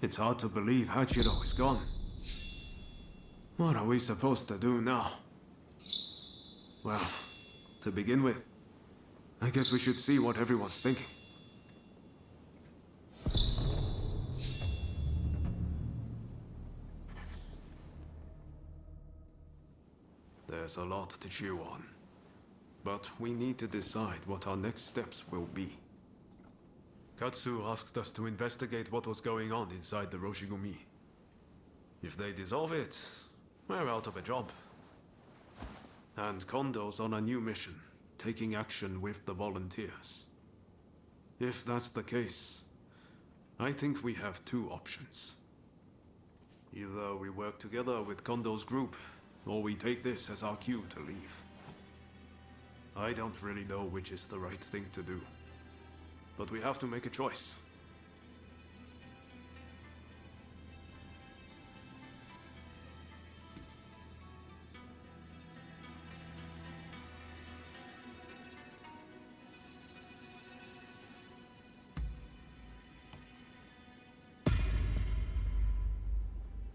It's hard to believe Hachiro is gone. What are we supposed to do now? Well, to begin with, I guess we should see what everyone's thinking. There's a lot to chew on. But we need to decide what our next steps will be. Katsu asked us to investigate what was going on inside the Roshigumi. If they dissolve it, we're out of a job. And Kondo's on a new mission, taking action with the volunteers. If that's the case, I think we have two options. Either we work together with Kondo's group, or we take this as our cue to leave. I don't really know which is the right thing to do, but we have to make a choice.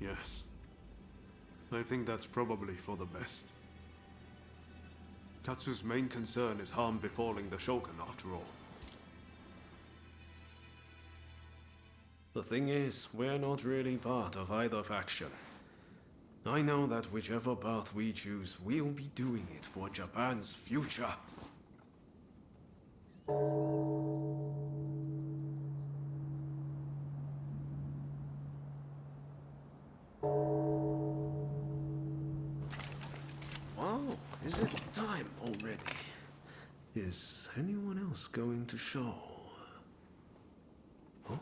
Yes. I think that's probably for the best. Katsu's main concern is harm befalling the Shogun, after all. The thing is, we're not really part of either faction. I know that whichever path we choose, we'll be doing it for Japan's future. Wow, is it time already? Is anyone else going to show? Huh?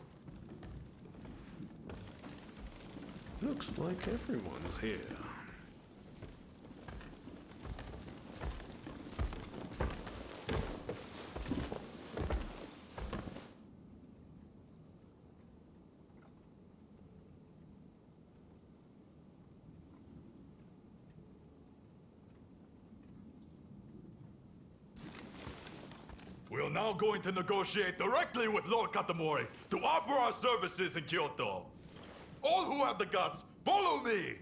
Looks like everyone's here. We are now going to negotiate directly with Lord Katamori to offer our services in Kyoto. All who have the guts, follow me!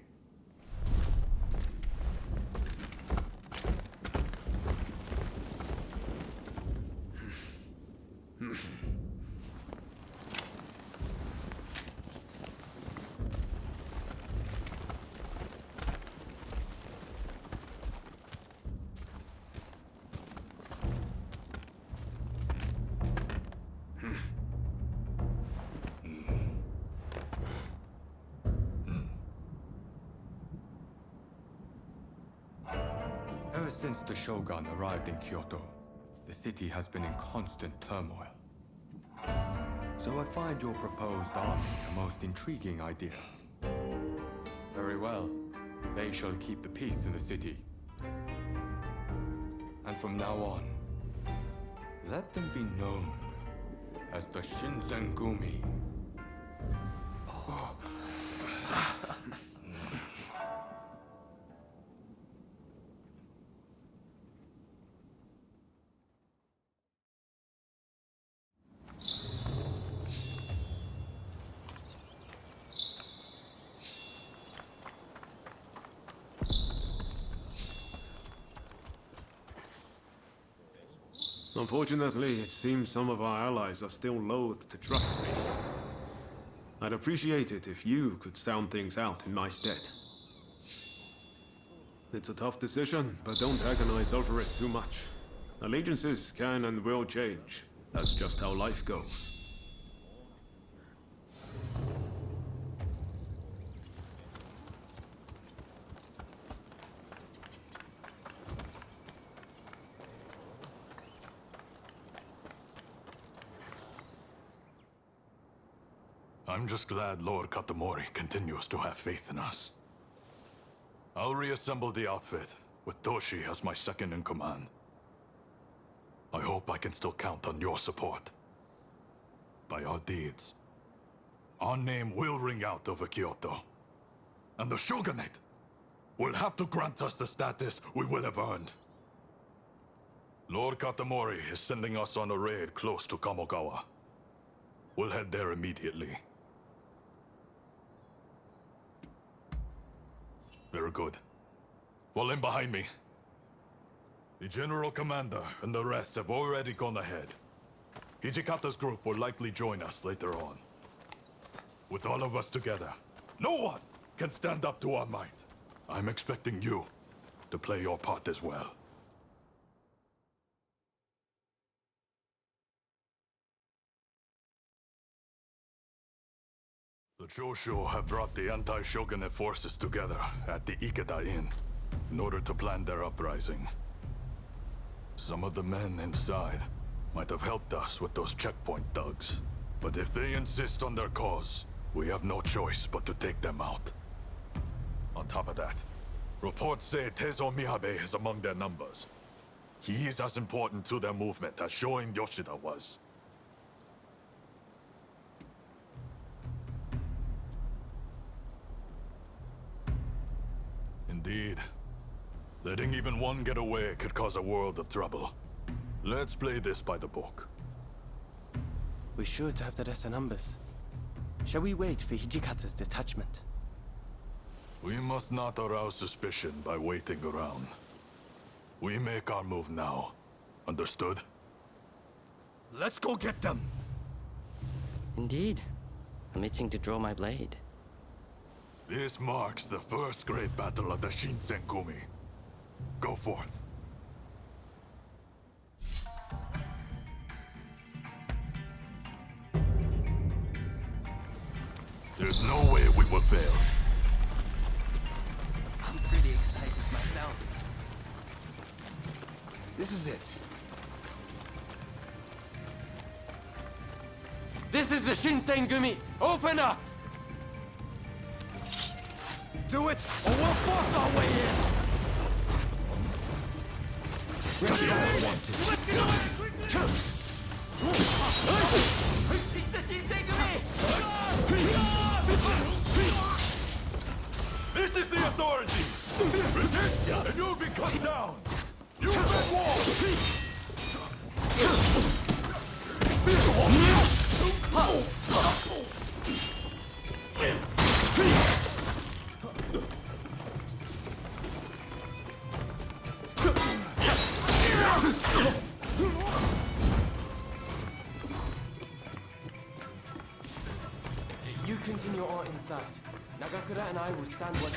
Ever since the Shogun arrived in Kyoto, the city has been in constant turmoil. So I find your proposed army a most intriguing idea. Very well. They shall keep the peace in the city. And from now on, let them be known as the Shinsengumi. Unfortunately, it seems some of our allies are still loath to trust me. I'd appreciate it if you could sound things out in my stead. It's a tough decision, but don't agonize over it too much. Allegiances can and will change. That's just how life goes. I'm just glad Lord Katamori continues to have faith in us. I'll reassemble the outfit, with Toshi as my second in command. I hope I can still count on your support. By our deeds, our name will ring out over Kyoto. And the Shogunate will have to grant us the status we will have earned. Lord Katamori is sending us on a raid close to Kamogawa. We'll head there immediately. Very good. Fall in behind me. The General Commander and the rest have already gone ahead. Hijikata's group will likely join us later on. With all of us together, no one can stand up to our might. I'm expecting you to play your part as well. The Choshu have brought the anti-shogunate forces together at the Ikeda Inn in order to plan their uprising. Some of the men inside might have helped us with those checkpoint thugs. But if they insist on their cause, we have no choice but to take them out. On top of that, reports say Tezo Miyabe is among their numbers. He is as important to their movement as Shoin Yoshida was. Indeed. Letting even one get away could cause a world of trouble. Let's play this by the book. We should have the rest of numbers. Shall we wait for Hijikata's detachment? We must not arouse suspicion by waiting around. We make our move now. Understood? Let's go get them! Indeed. I'm itching to draw my blade. This marks the first great battle of the Shinsengumi. Go forth. There's no way we will fail. I'm pretty excited myself. This is it. This is the Shinsengumi! Open up! Do it, or we'll force our way in! This is the authority! Resist, and you'll be cut down! You've been warned! You continue on inside. Nagakura and I will stand one.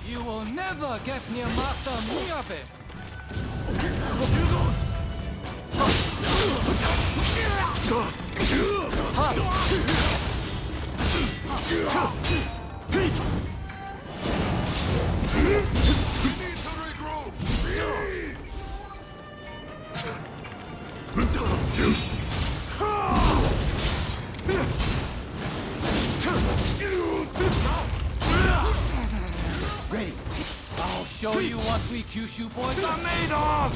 You will never get near Master Miyabe! Ready. I'll show you what we Kyushu boys are made of!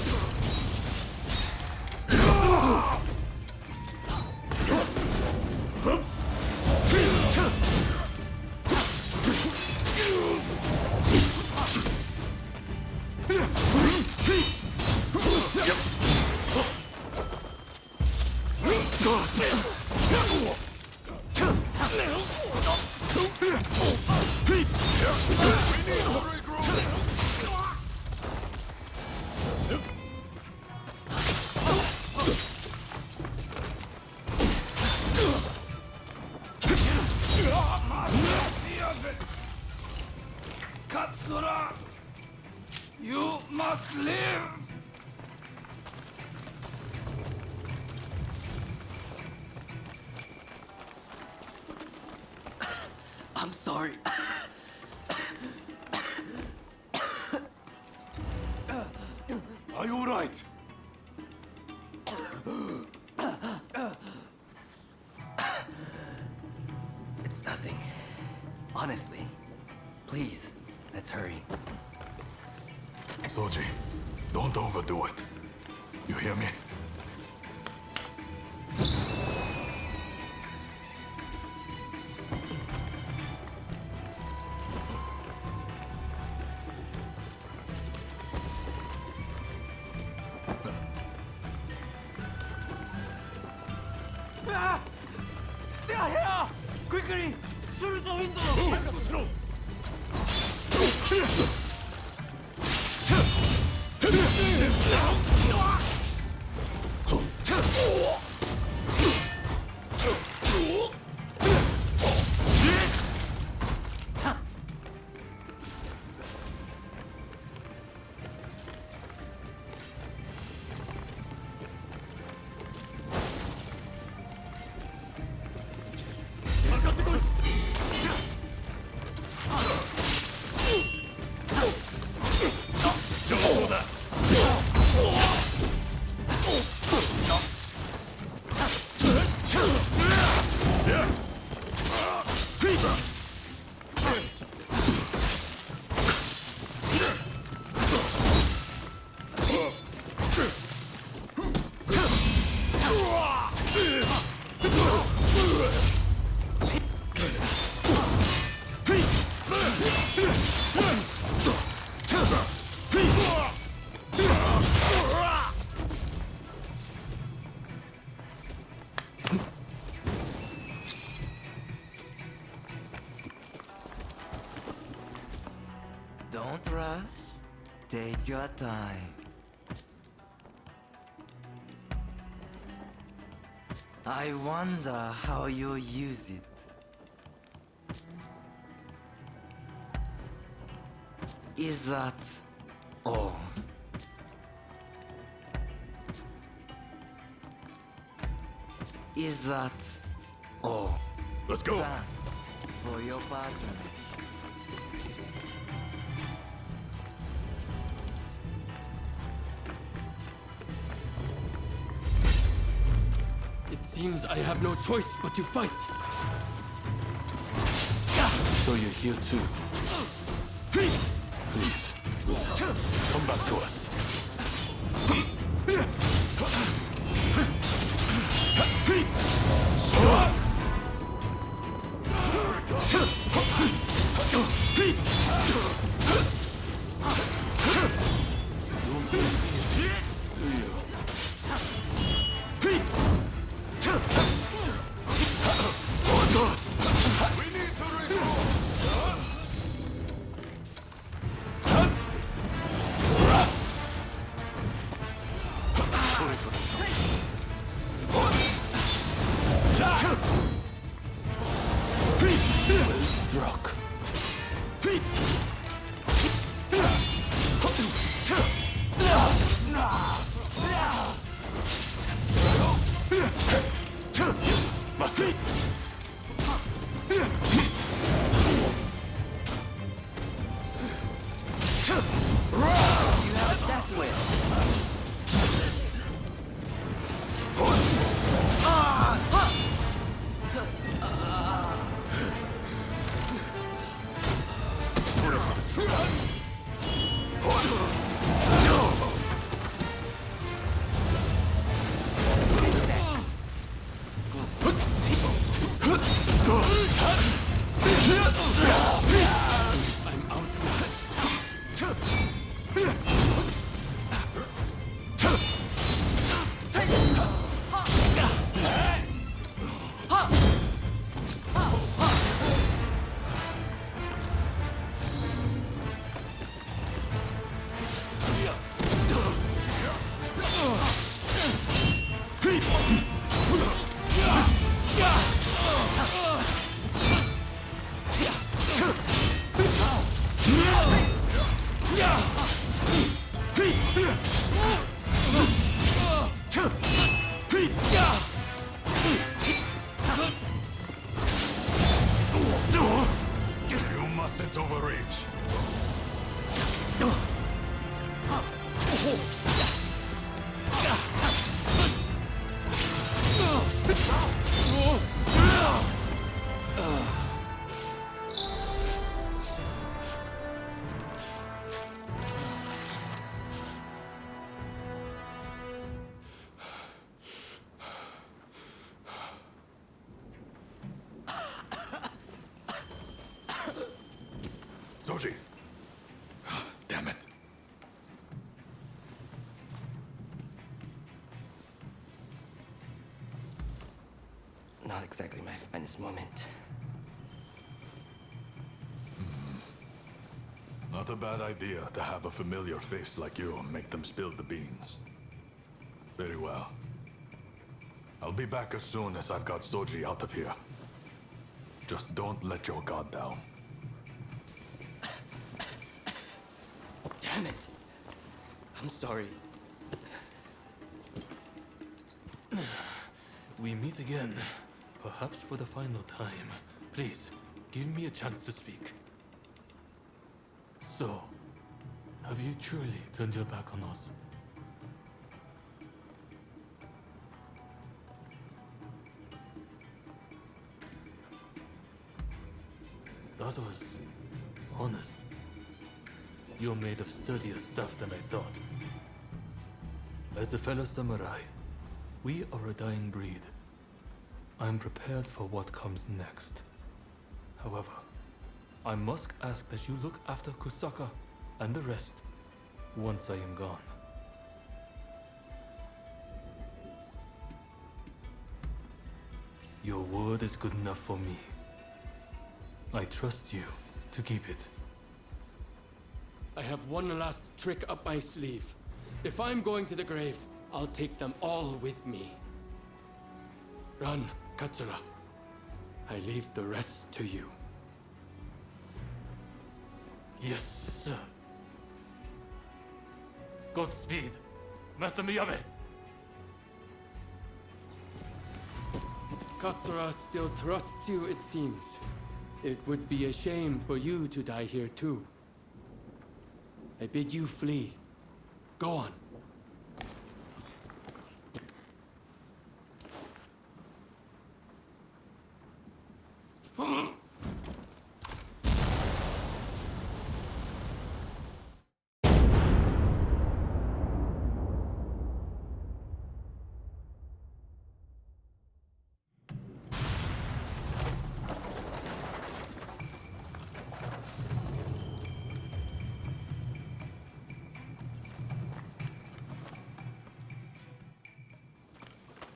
Katsura! You must live! I'm sorry. Are you right? It's nothing. Honestly. Please, let's hurry. Soji, don't overdo it. You hear me? They are here! Quickly! Through the window! Don't rush. Take your time. I wonder how you use it. Is that all? Is that all? Let's go! Thanks for your patronage. It seems I have no choice but to fight. So you're here too. Please, come back to us. Rock. You have a death wish. You mustn't overreach. Zoji! Damn it. Not exactly my finest moment. Not a bad idea to have a familiar face like you make them spill the beans. Very well. I'll be back as soon as I've got Soji out of here. Just don't let your guard down. Damn it! I'm sorry. We meet again, perhaps for the final time. Please, give me a chance to speak. So, have you truly turned your back on us? That was honest. You're made of sturdier stuff than I thought. As a fellow samurai, we are a dying breed. I'm prepared for what comes next. However, I must ask that you look after Kusaka and the rest once I am gone. Your word is good enough for me. I trust you to keep it. I have one last trick up my sleeve. If I'm going to the grave, I'll take them all with me. Run, Katsura. I leave the rest to you. Yes, sir. Godspeed, Master Miyabe. Katsura still trusts you, it seems. It would be a shame for you to die here too. I bid you flee. Go on.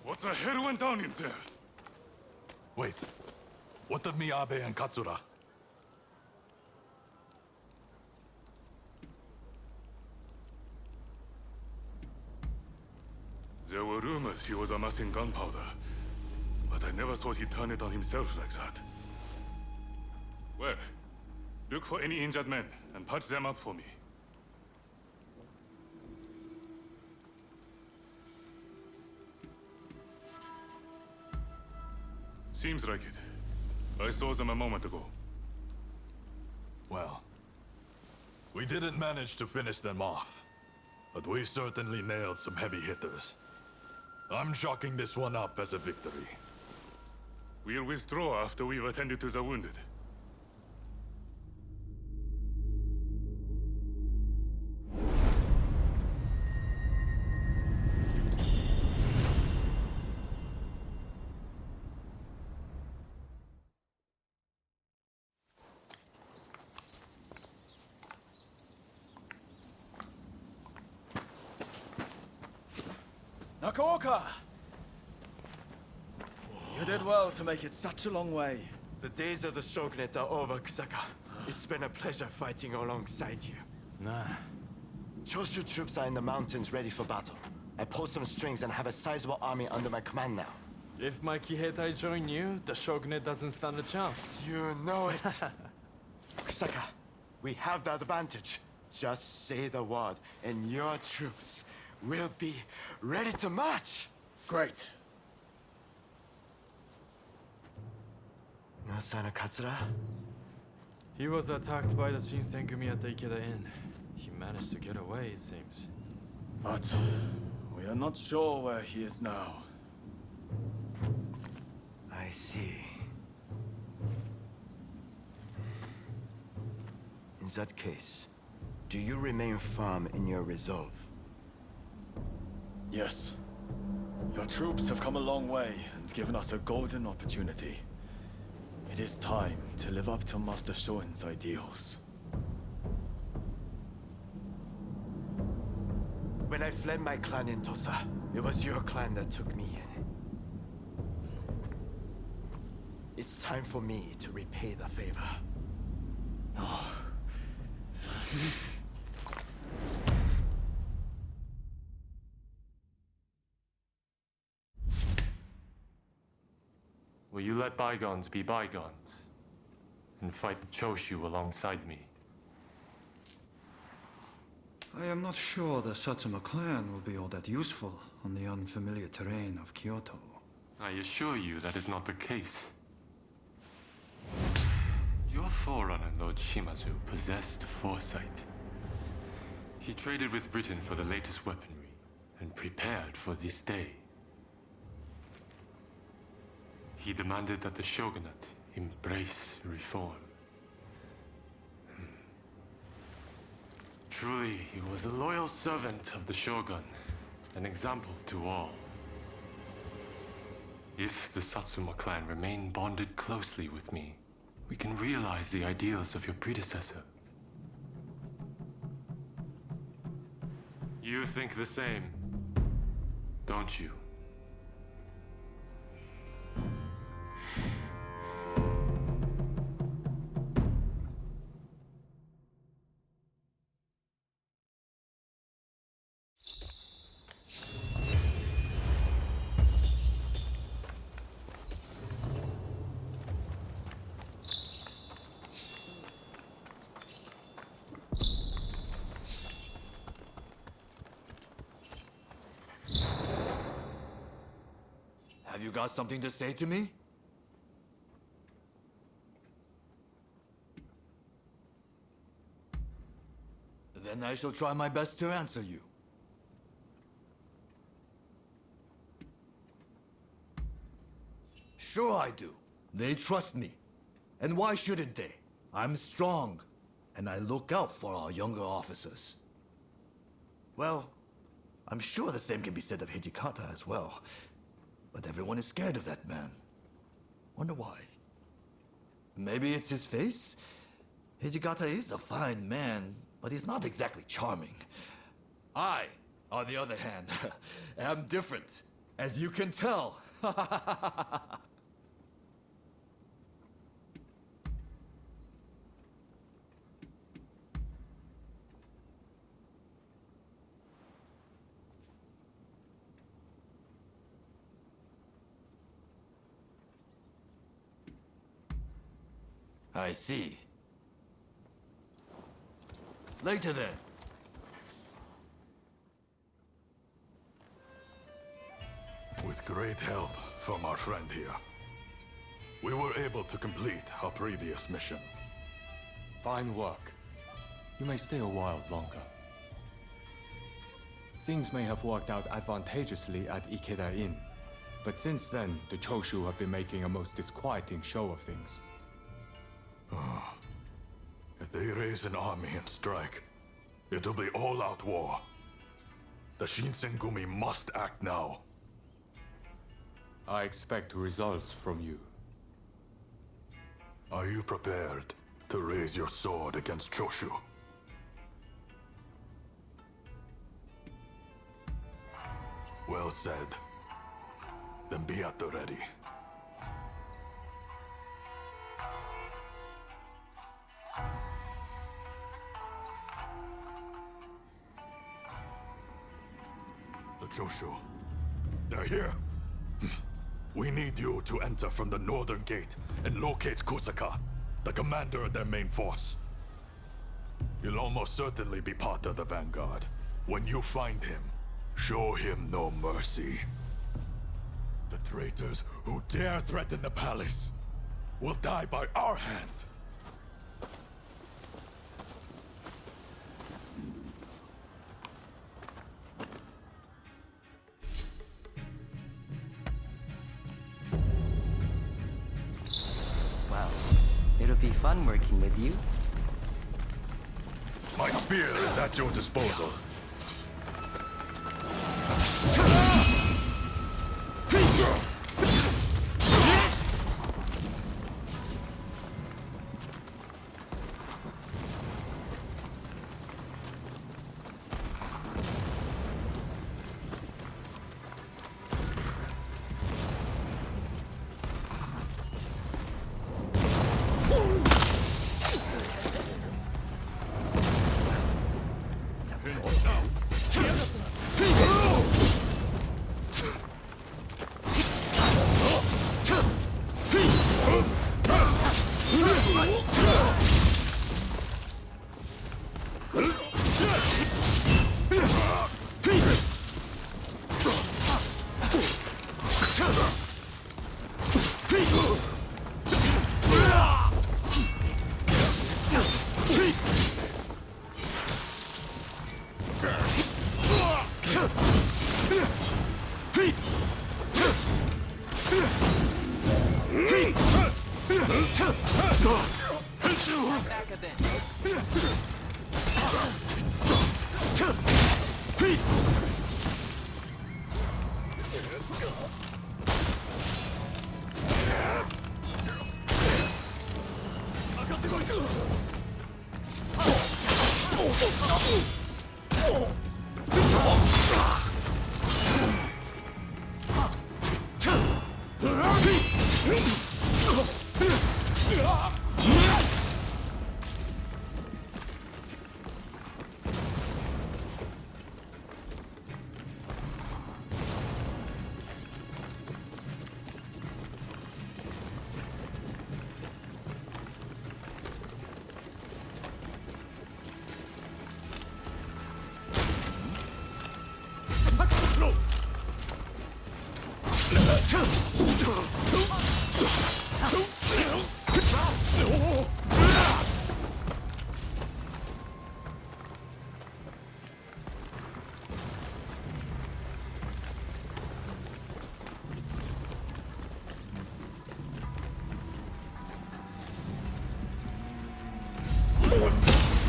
What the hell went down in there? Wait. What of Miyabe and Katsura? There were rumors he was amassing gunpowder, but I never thought he'd turn it on himself like that. Well, look for any injured men and patch them up for me. Seems like it. I saw them a moment ago. Well, we didn't manage to finish them off, but we certainly nailed some heavy hitters. I'm chalking this one up as a victory. We'll withdraw after we've attended to the wounded. Nakaoka! You did well to make it such a long way. The days of the shogunate are over, Kusaka. It's been a pleasure fighting alongside you. Nah. Choshu troops are in the mountains ready for battle. I pulled some strings and have a sizable army under my command now. If my Kiheitai join you, the shogunate doesn't stand a chance. You know it. Kusaka, we have the advantage. Just say the word, and your troops will be ready to march. Great. No sign of Katsura? He was attacked by the Shinsenkumi at the Ikeda Inn. He managed to get away, it seems. But we are not sure where he is now. I see. In that case, do you remain firm in your resolve? Yes. Your troops have come a long way and given us a golden opportunity. It is time to live up to Master Shoin's ideals. When I fled my clan in Tosa, it was your clan that took me in. It's time for me to repay the favor. Will you let bygones be bygones and fight the Choshu alongside me? I am not sure the Satsuma clan will be all that useful on the unfamiliar terrain of Kyoto. I assure you that is not the case. Your forerunner, Lord Shimazu, possessed foresight. He traded with Britain for the latest weaponry and prepared for this day. He demanded that the shogunate embrace reform. Truly, he was a loyal servant of the shogun, an example to all. If the Satsuma clan remain bonded closely with me, we can realize the ideals of your predecessor. You think the same, don't you? Have you got something to say to me? Then I shall try my best to answer you. Sure I do. They trust me. And why shouldn't they? I'm strong, and I look out for our younger officers. Well, I'm sure the same can be said of Hijikata as well. But everyone is scared of that man. Wonder why? Maybe it's his face? Hijikata is a fine man, but he's not exactly charming. I, on the other hand, am different, as you can tell. I see. Later then. With great help from our friend here, we were able to complete our previous mission. Fine work. You may stay a while longer. Things may have worked out advantageously at Ikeda Inn, but since then, the Choshu have been making a most disquieting show of things. If they raise an army and strike, it'll be all-out war. The Shinsengumi must act now. I expect results from you. Are you prepared to raise your sword against Choshu? Well said. Then be at the ready. The Choshu. They're here. We need you to enter from the northern gate and locate Kusaka, the commander of their main force. He'll almost certainly be part of the vanguard. When you find him, show him no mercy. The traitors who dare threaten the palace will die by our hand. Well, it'll be fun working with you. My spear is at your disposal.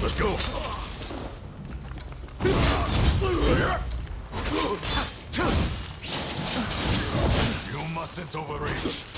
Let's go! You mustn't overreach.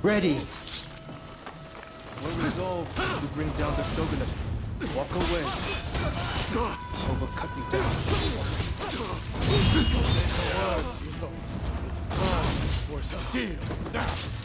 Ready. We're resolved to bring down the shogunate. Walk away. Overcut me down. It's time for some deal now.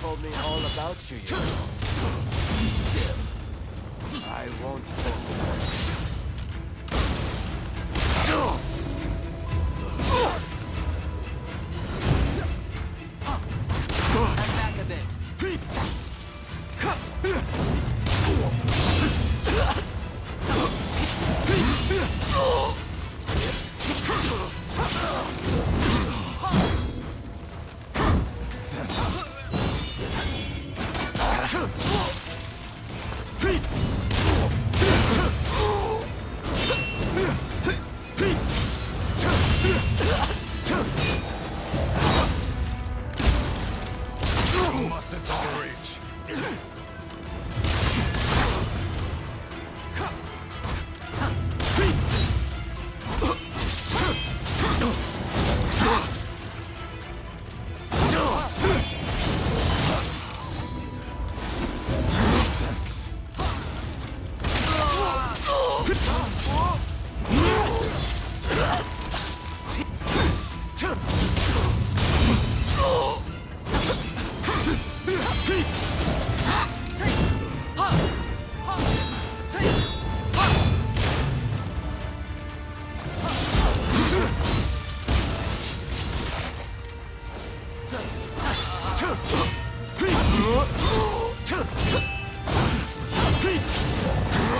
Told me all about you, you know. Still, I won't forget. Back a bit. You mustn't overreach.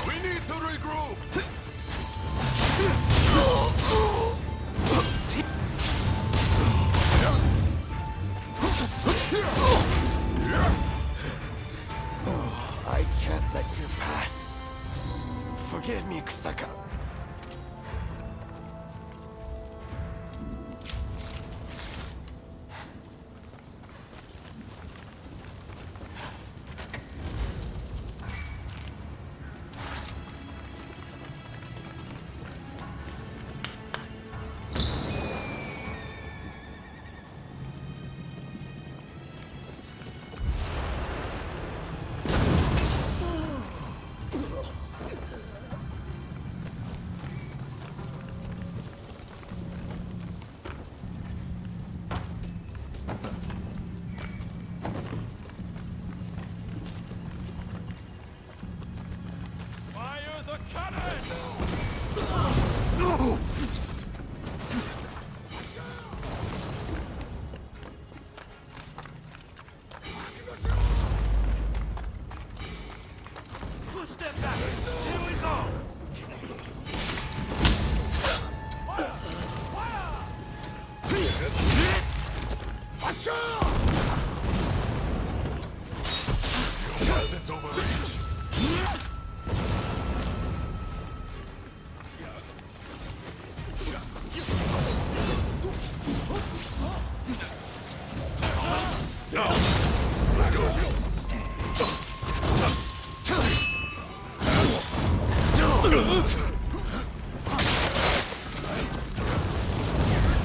We need to regroup. I can't let you pass. Forgive me, Kusaka. Fire the cannon! Push them back! Here we go! You mustn't overreach.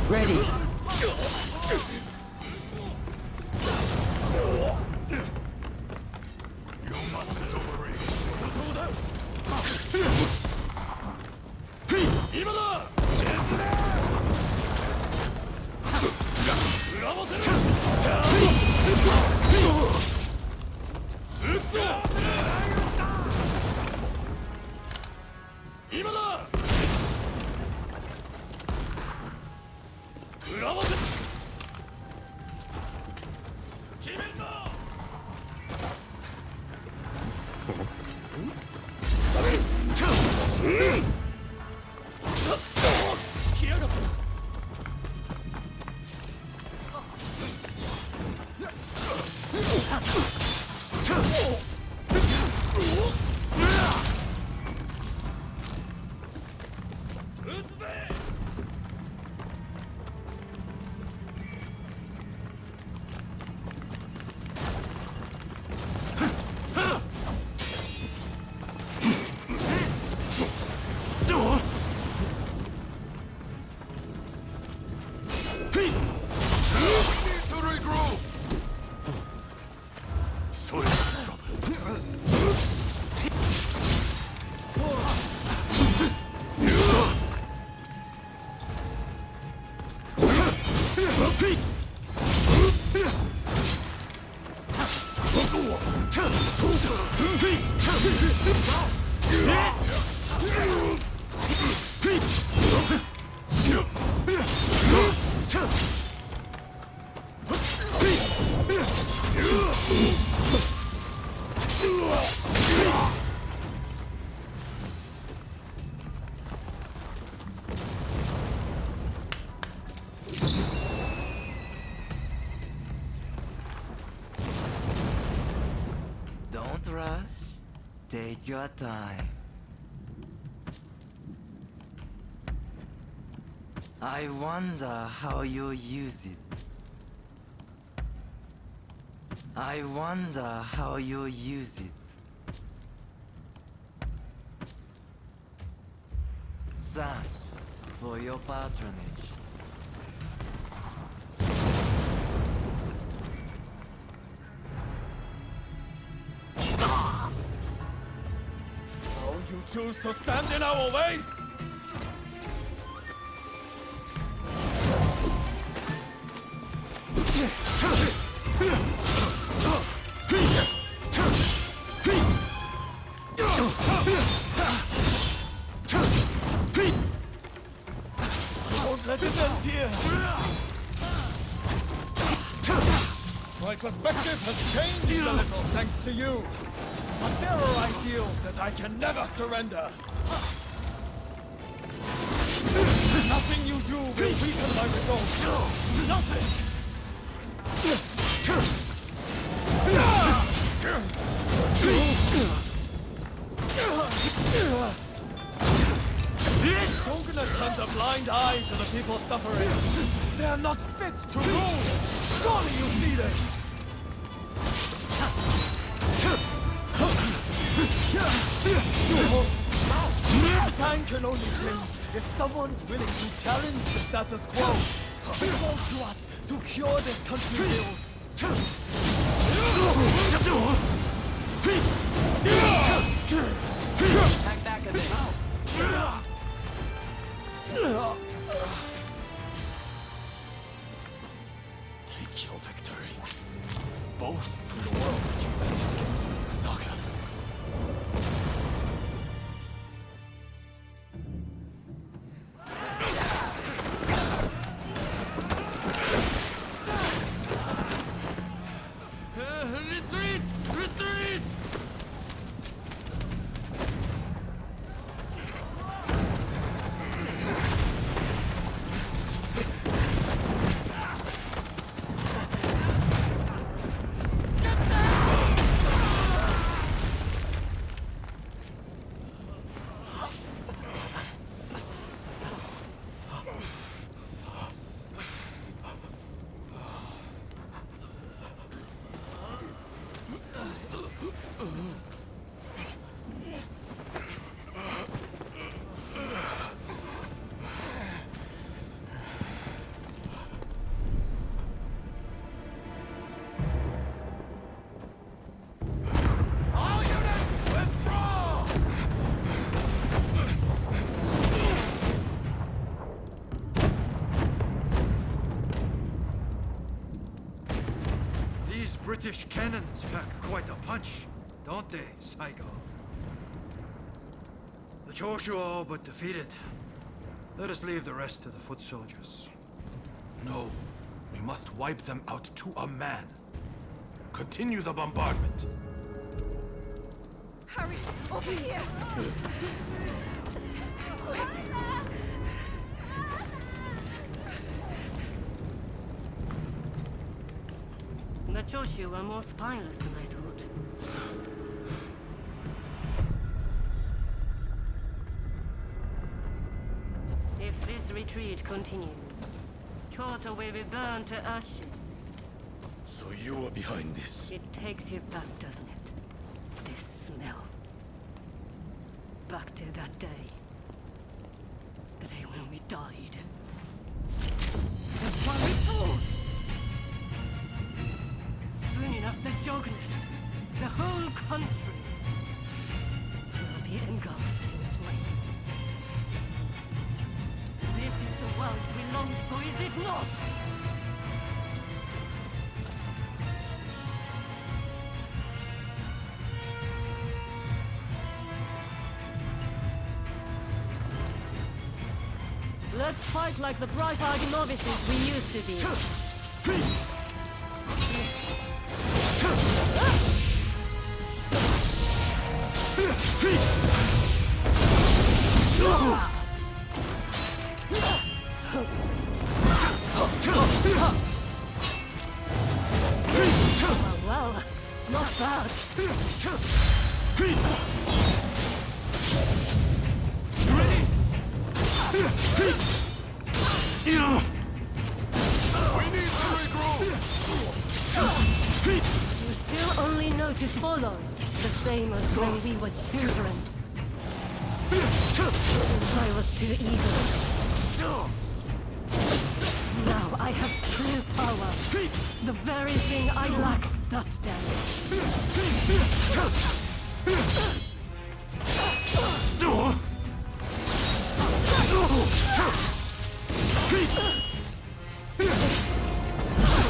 Ready. You mustn't overreach. Don't rush. Take your time. I wonder how you use it. I wonder how you use it. Thanks for your patronage. Oh, you choose to stand in our way? Don't let it end here! My perspective has changed a little thanks to you. But there are ideals that I can never surrender. Nothing you do will weaken my resolve. Nothing! Shogunate turns a blind eye to the people suffering. They are not fit to rule. Surely you see this. Time can only change if someone's willing to challenge the status quo. It falls to us to cure this country's ills. Back a bit. Take your victory. Both to the world that you left against me, Saga. Retreat! Retreat! British cannons pack quite a punch, don't they, Saigo? The Choshu are all but defeated. Let us leave the rest to the foot soldiers. No. We must wipe them out to a man. Continue the bombardment. Hurry! Over here! The Choshu were more spineless than I thought. If this retreat continues, Kyoto will be burned to ashes. So you are behind this? It takes you back, doesn't it? This smell. Back to that day. The day when we died. And while we fought! Soon enough, the shogunate, the whole country, will be engulfed in flames. This is the world we longed for, is it not? Let's fight like the bright-eyed novices we used to be. Well, not bad. You still only know to follow, the same as when we were children. I was too eager. Now I have true power. The very thing I lacked that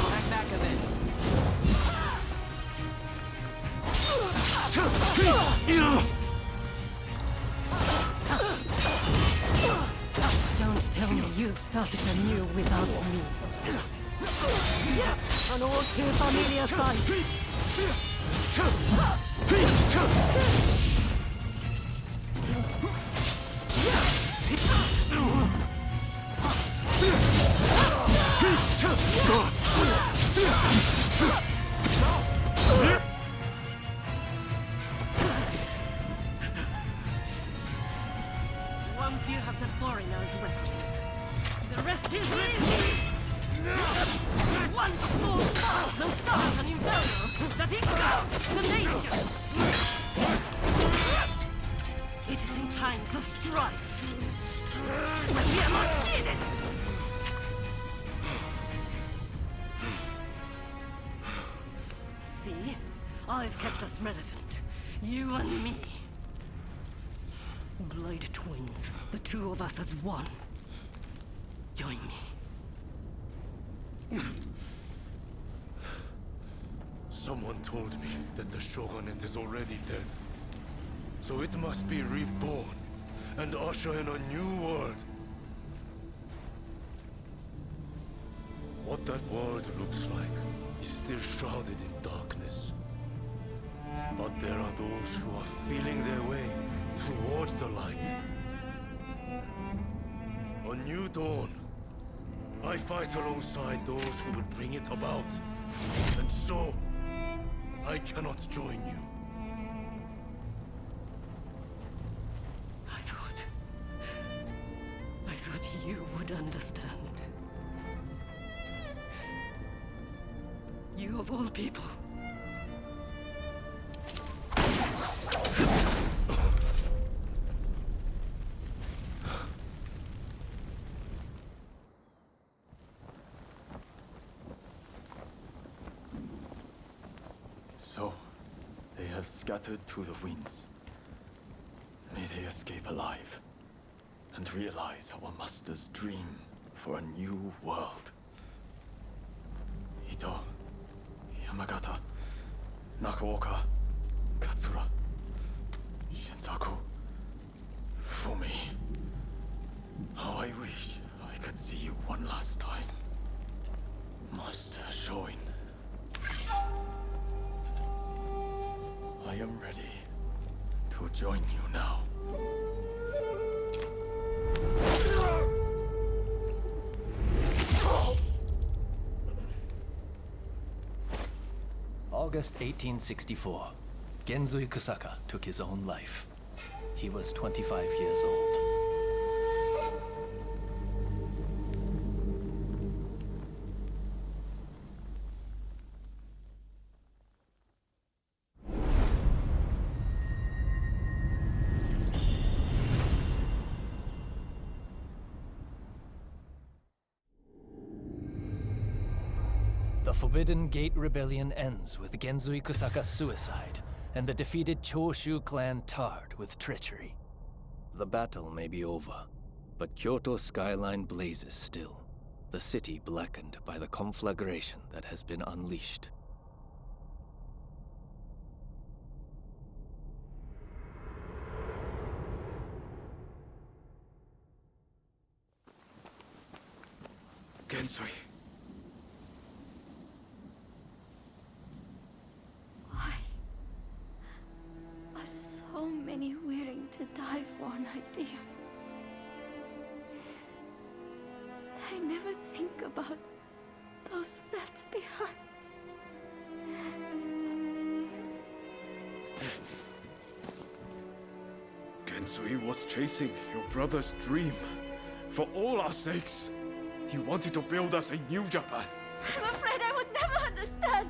Back back a bit. Don't tell me you've started anew without me. An all too familiar sight. Once you have the foreigners' weapons, the rest is easy! One small spark will start an inferno that engulfs the nation! It is in times of strife when we are most needed! See? I've kept us relevant. You and me. Blade twins. The two of us as one. Join me. Someone told me that the Shogunate is already dead. So it must be reborn and usher in a new world. What that world looks like is still shrouded in darkness. But there are those who are feeling their way towards the light. A new dawn. I fight alongside those who would bring it about. And so, I cannot join you. I thought you would understand. You of all people. So, they have scattered to the winds. May they escape alive, and realize our master's dream for a new world. Ito, Yamagata, Nakaoka, Katsura, Shinsaku. Fumi. How I wish I could see you one last time. Master Shoin. I am ready to join you now. August 1864. Genzui Kusaka took his own life. He was 25 years old. The Forbidden Gate Rebellion ends with Genzui Kusaka's suicide and the defeated Choshu clan tarred with treachery. The battle may be over, but Kyoto's skyline blazes still, the city blackened by the conflagration that has been unleashed. Gensui. Why are so many willing to die for an idea? They never think about those left behind. Gensui was chasing your brother's dream. For all our sakes. He wanted to build us a new Japan. I'm afraid I would never understand.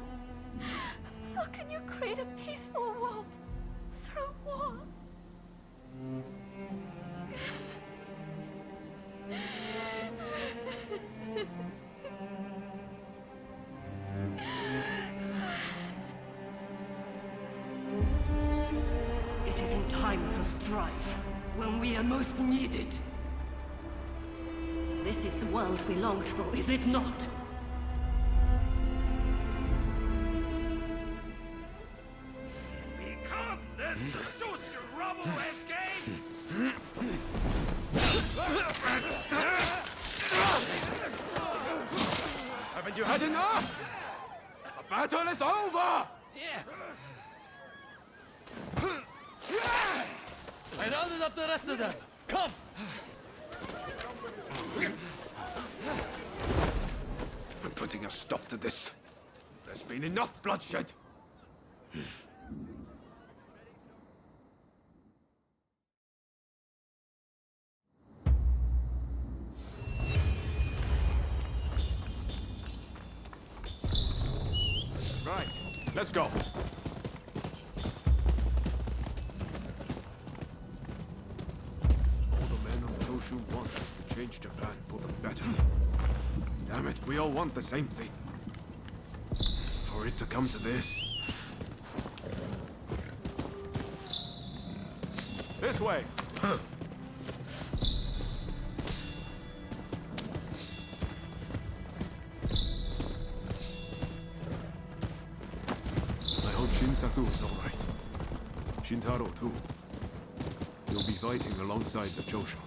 How can you create a peaceful world through war? It is in times of strife, when we are most needed. This is the world we longed for, is it not? We can't let the Choshu rubble escape! Haven't you had enough? The battle is over! Yeah. I rounded up the rest of them. Come! I'm putting a stop to this. There's been enough bloodshed. Right, let's go. All the men of Choshu want is to change Japan for the better. Damn it, we all want the same thing. For it to come to this. This way! I hope Shinsaku is alright. Shintaro too. He'll be fighting alongside the Choshu.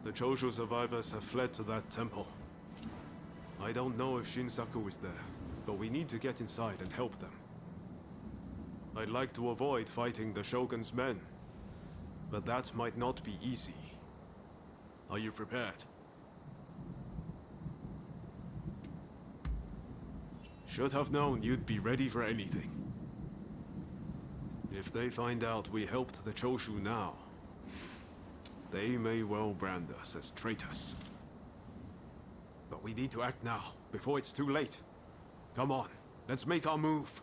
The Choshu survivors have fled to that temple. I don't know if Shinsaku is there, but we need to get inside and help them. I'd like to avoid fighting the Shogun's men, but that might not be easy. Are you prepared? Should have known you'd be ready for anything. If they find out we helped the Choshu now, they may well brand us as traitors. But we need to act now, before it's too late. Come on, let's make our move.